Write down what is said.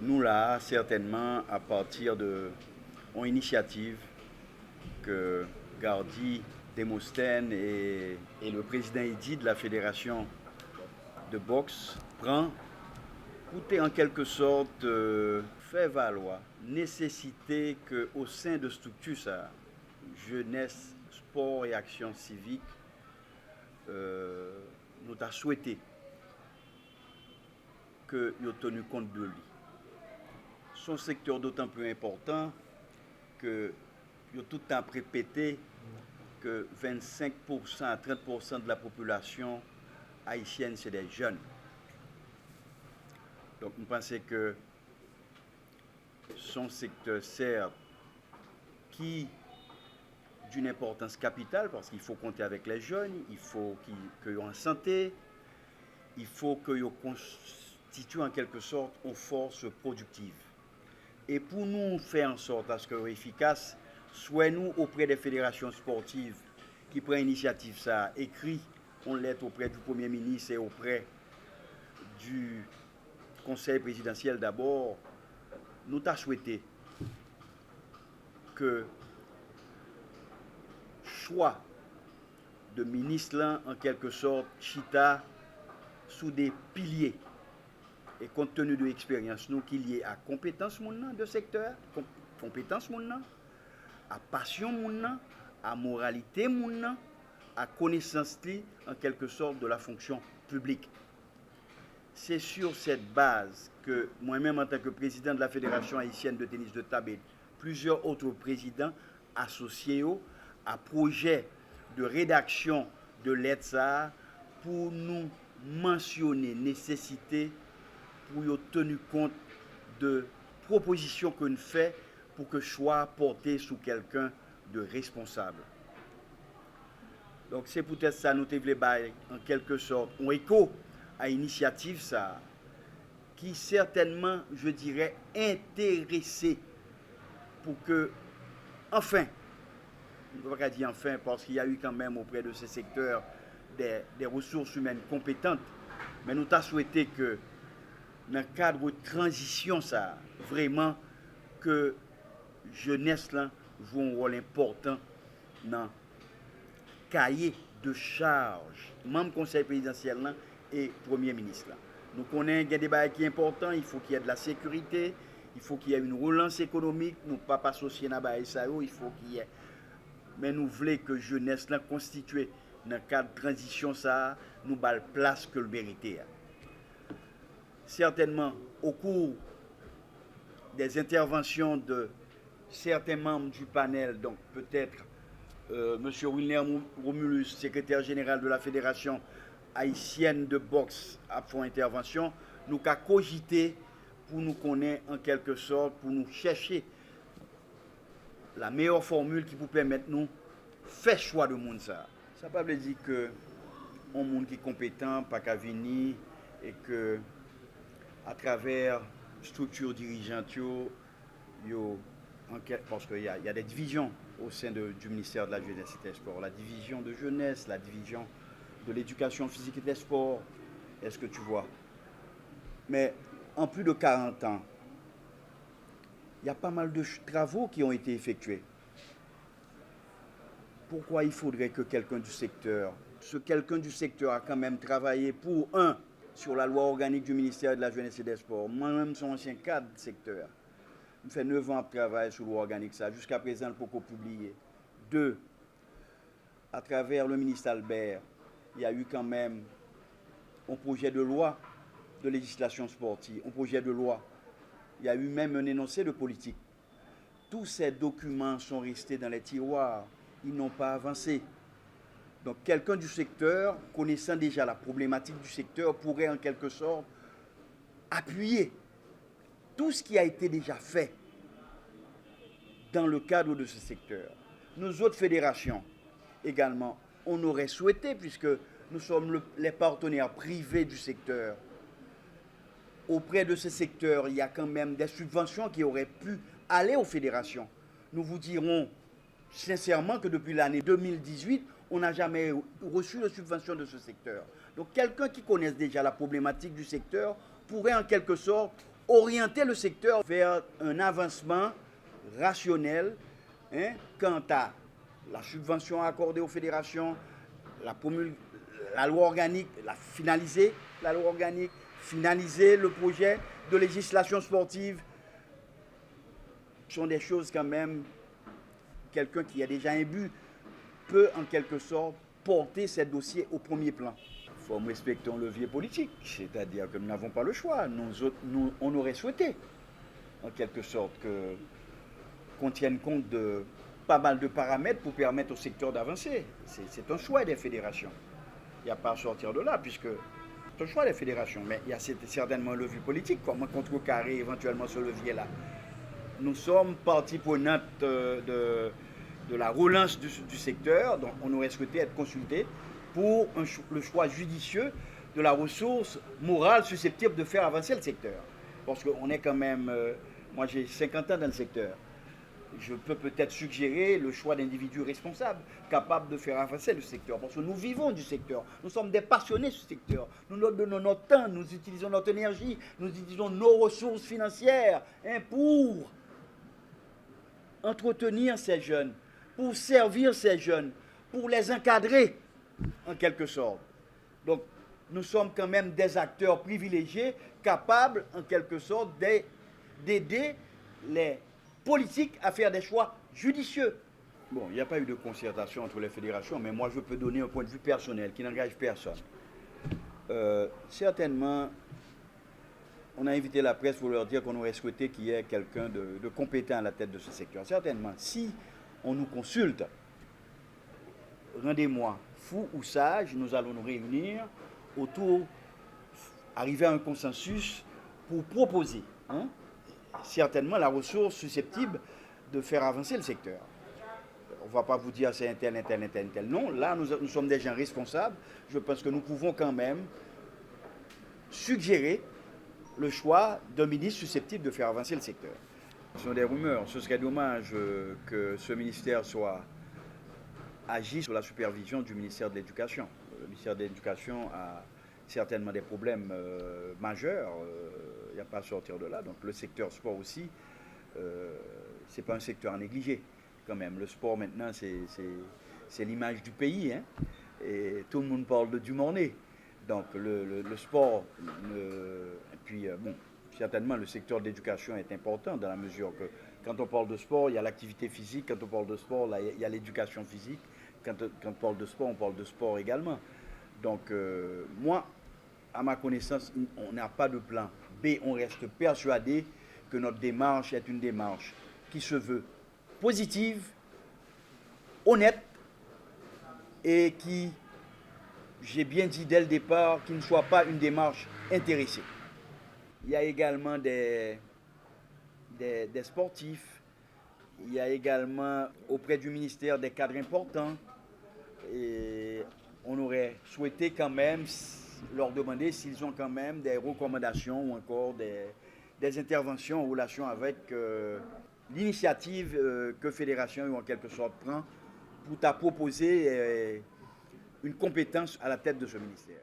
nous là, certainement, à partir de une initiative que Gardi, Démosthène et le président Eddy de la fédération de boxe prend pour en quelque sorte faire valoir nécessité qu'au sein de structure ça, jeunesse, sport et action civique, nous avons souhaité que nous tenu compte de lui. Son secteur d'autant plus important que il a tout le temps répété que 25% à 30% de la population haïtienne, c'est des jeunes. Donc, nous pensons que son secteur, certes, qui d'une importance capitale, parce qu'il faut compter avec les jeunes, il faut qu'ils soient en santé, il faut qu'ils constituent en quelque sorte une force productive. Et pour nous faire en sorte à ce que soit efficace, soit nous auprès des fédérations sportives qui prennent l'initiative, ça écrit une lettre auprès du Premier ministre et auprès du Conseil présidentiel d'abord, nous avons souhaité que choix de ministre là, en quelque sorte, chita sous des piliers. Et compte tenu de l'expérience, nous qu'il y ait à compétence de secteur, compétence à passion à moralité à connaissance en quelque sorte de la fonction publique. C'est sur cette base que moi-même en tant que président de la Fédération haïtienne de tennis de table et plusieurs autres présidents associés à projet de rédaction de l'ETSA pour nous mentionner nécessité pour tenir compte de propositions que nous faisons pour que soit porté sous quelqu'un de responsable. Donc c'est peut-être ça nous devons en quelque sorte un écho à l'initiative ça qui certainement, je dirais, intéressé pour que, enfin, on ne va pas dire enfin parce qu'il y a eu quand même auprès de ce secteur des ressources humaines compétentes, mais nous avons souhaité que dans le cadre de transition, ça, vraiment, que jeunesse là, joue un rôle important dans le cahier de charge, membre conseil présidentiel là, et Premier ministre. Là. Nous connaissons qu'il y a des débats qui sont importants, il faut qu'il y ait de la sécurité, il faut qu'il y ait une relance économique, nous ne pouvons pas associer à ça, il faut qu'il y ait. Mais nous voulons que jeunesse là constituée dans le cadre de transition, ça, nous avons place que le mérité. Certainement, au cours des interventions de certains membres du panel, donc peut-être M. Wilner Romulus, secrétaire général de la Fédération haïtienne de boxe, a fait intervention, nous avons cogité pour nous connaître en quelque sorte, pour nous chercher la meilleure formule qui vous permette nous faire choix de monde ça. Ça ne veut pas dire que un monde qui est compétent, pas qu'à venir et que à travers structures dirigeantes, parce qu'il y a des divisions au sein du ministère de la Jeunesse et des Sports. La division de jeunesse, la division de l'éducation physique et des sports. Est-ce que tu vois? Mais en plus de 40 ans, il y a pas mal de travaux qui ont été effectués. Pourquoi il faudrait que quelqu'un du secteur, quelqu'un du secteur a quand même travaillé pour sur la loi organique du ministère de la Jeunesse et des Sports. Moi-même, je suis ancien cadre du secteur. Je fais 9 ans de travail sur la loi organique, ça. Jusqu'à présent, le pas publié. 2, à travers le ministre Albert, il y a eu quand même un projet de loi de législation sportive, un projet de loi. Il y a eu même un énoncé de politique. Tous ces documents sont restés dans les tiroirs. Ils n'ont pas avancé. Donc quelqu'un du secteur, connaissant déjà la problématique du secteur, pourrait en quelque sorte appuyer tout ce qui a été déjà fait dans le cadre de ce secteur. Nos autres fédérations également, on aurait souhaité, puisque nous sommes les partenaires privés du secteur, auprès de ce secteur, il y a quand même des subventions qui auraient pu aller aux fédérations. Nous vous dirons sincèrement que depuis l'année 2018, on n'a jamais reçu de subvention de ce secteur. Donc quelqu'un qui connaisse déjà la problématique du secteur pourrait en quelque sorte orienter le secteur vers un avancement rationnel quant à la subvention accordée aux fédérations, la loi organique, finaliser la loi organique, finaliser le projet de législation sportive. Ce sont des choses quand même, quelqu'un qui a déjà un but peut en quelque sorte porter ces dossiers au premier plan. Il faut respecter un levier politique, c'est-à-dire que nous n'avons pas le choix. On aurait souhaité, en quelque sorte, qu'on tienne compte de pas mal de paramètres pour permettre au secteur d'avancer. C'est un choix des fédérations. Il n'y a pas à sortir de là, puisque c'est un choix des fédérations. Mais il y a certainement un levier politique. Comment contrecarrer éventuellement ce levier-là? Nous sommes partie prenante de la relance du secteur, donc on aurait souhaité être consulté pour le choix judicieux de la ressource morale susceptible de faire avancer le secteur. Parce qu'on est quand même, moi j'ai 50 ans dans le secteur, je peux peut-être suggérer le choix d'individus responsables, capables de faire avancer le secteur. Parce que nous vivons du secteur, nous sommes des passionnés du secteur. Nous nous donnons notre temps, nous utilisons notre énergie, nous utilisons nos ressources financières pour entretenir ces jeunes, pour servir ces jeunes, pour les encadrer en quelque sorte. Donc nous sommes quand même des acteurs privilégiés, capables en quelque sorte d'aider les politiques à faire des choix judicieux. Bon, il n'y a pas eu de concertation entre les fédérations, mais moi je peux donner un point de vue personnel qui n'engage personne. Certainement, on a invité la presse pour leur dire qu'on aurait souhaité qu'il y ait quelqu'un de compétent à la tête de ce secteur. Certainement, si on nous consulte, rendez-moi fou ou sage, nous allons nous réunir arriver à un consensus pour proposer certainement la ressource susceptible de faire avancer le secteur. On ne va pas vous dire c'est un tel. Non, là nous sommes des gens responsables. Je pense que nous pouvons quand même suggérer le choix d'un ministre susceptible de faire avancer le secteur. Ce sont des rumeurs. Ce serait dommage que ce ministère agisse sous la supervision du ministère de l'Éducation. Le ministère de l'Éducation a certainement des problèmes majeurs. Il n'y a pas à sortir de là. Donc le secteur sport aussi, ce n'est pas un secteur à négliger quand même. Le sport maintenant, c'est l'image du pays. Et tout le monde parle du Mornay. Donc le sport, et puis certainement le secteur de l'éducation est important dans la mesure que quand on parle de sport, il y a l'activité physique. Quand on parle de sport, là, il y a l'éducation physique. Quand on parle de sport également. Donc moi, à ma connaissance, on n'a pas de plan B. On reste persuadé que notre démarche est une démarche qui se veut positive, honnête et qui, j'ai bien dit dès le départ, qui ne soit pas une démarche intéressée. Il y a également des sportifs, il y a également auprès du ministère des cadres importants et on aurait souhaité quand même leur demander s'ils ont quand même des recommandations ou encore des interventions en relation avec l'initiative que Fédération en quelque sorte prend pour proposer une compétence à la tête de ce ministère.